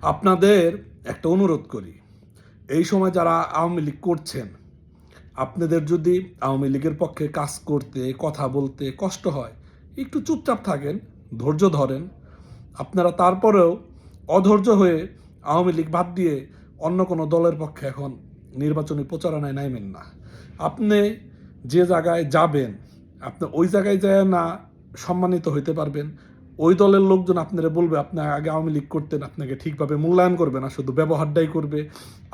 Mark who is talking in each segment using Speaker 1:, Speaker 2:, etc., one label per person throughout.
Speaker 1: আপনাদের একটা অনুরোধ করি, এই সময় যারা আওয়ামী লীগ করছেন, আপনাদের যদি আওয়ামী লীগের পক্ষে কাজ করতে, কথা বলতে কষ্ট হয়, একটু চুপচাপ থাকেন, ধৈর্য ধরেন। আপনারা তারপরেও অধৈর্য হয়ে আওয়ামী লীগ বাদ দিয়ে অন্য কোনো দলের পক্ষে এখন নির্বাচনী প্রচারণায় নাইবেন না। আপনি যে জায়গায় যাবেন, আপনি ওই জায়গায় যায় না সম্মানিত হইতে পারবেন। ওই দলের লোকজন আপনারা বলবে আপনি আগে আওয়ামী লীগ করতেন, আপনাকে ঠিকভাবে মূল্যায়ন করবে না, শুধু ব্যবহারটাই করবে।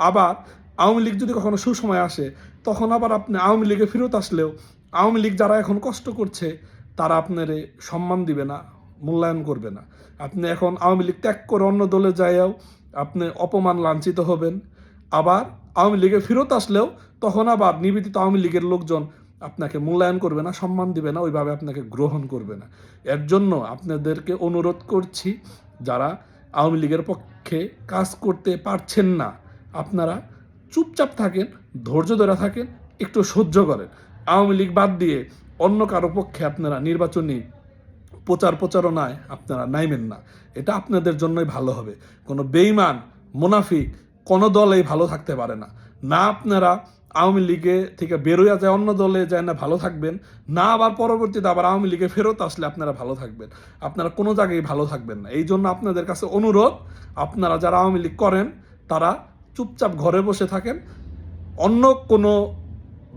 Speaker 1: আবার আওয়ামী লীগ যদি কখনো সুসময় আসে, তখন আবার আপনি আওয়ামী লীগে ফেরত আসলেও আওয়ামী লীগ যারা এখন কষ্ট করছে তারা আপনারে সম্মান দিবে না, মূল্যায়ন করবে না। আপনি এখন আওয়ামী লীগ ত্যাগ করে অন্য দলে যাইয়াও আপনি অপমান লাঞ্ছিত হবেন। আবার আওয়ামী লীগে ফেরত আসলেও তখন আবার নিবেদিত আওয়ামী লীগের লোকজন আপনাকে মূল্যায়ন করবে না, সম্মান দিবে না, ওইভাবে আপনাকে গ্রহণ করবে না। এর জন্য আপনাদেরকে অনুরোধ করছি, যারা আওয়ামী লীগের পক্ষে কাজ করতে পারছেন না, আপনারা চুপচাপ থাকেন, ধৈর্য ধরে থাকেন, একটু সহ্য করেন। আওয়ামী লীগ বাদ দিয়ে অন্য কারো পক্ষে আপনারা নির্বাচনী প্রচারণায় আপনারা নাইবেন না। এটা আপনাদের জন্যই ভালো হবে। কোনো বেঈমান, মুনাফিক কোনো দলেই ভালো থাকতে পারে না। না আপনারা আওয়ামী লীগে থেকে বেরোয়া যায় অন্য দলে যায় না ভালো থাকবেন, না আবার পরবর্তীতে আবার আওয়ামী লীগে ফেরত আসলে আপনারা ভালো থাকবেন। আপনারা কোনো জায়গায় ভালো থাকবেন না। এই জন্য আপনাদের কাছে অনুরোধ, আপনারা যারা আওয়ামী লীগ করেন তারা চুপচাপ ঘরে বসে থাকেন। অন্য কোনো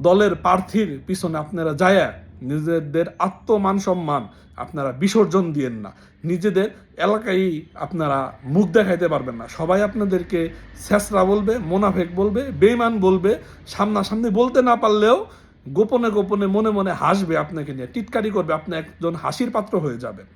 Speaker 1: দলের প্রার্থীর পিছনে আপনারা যায় নিজেদের আত্মমান সম্মান আপনারা বিসর্জন দিয়েন না। নিজেদের এলাকায় আপনারা মুখ দেখাইতে পারবেন না। সবাই আপনাদেরকে ছেঁচড়া বলবে, মোনাফেক বলবে, বেঈমান বলবে। সামনাসামনি বলতে না পারলেও গোপনে গোপনে মনে মনে হাসবে আপনাকে নিয়ে, টিটকারি করবে, আপনি একজন হাসির পাত্র হয়ে যাবেন।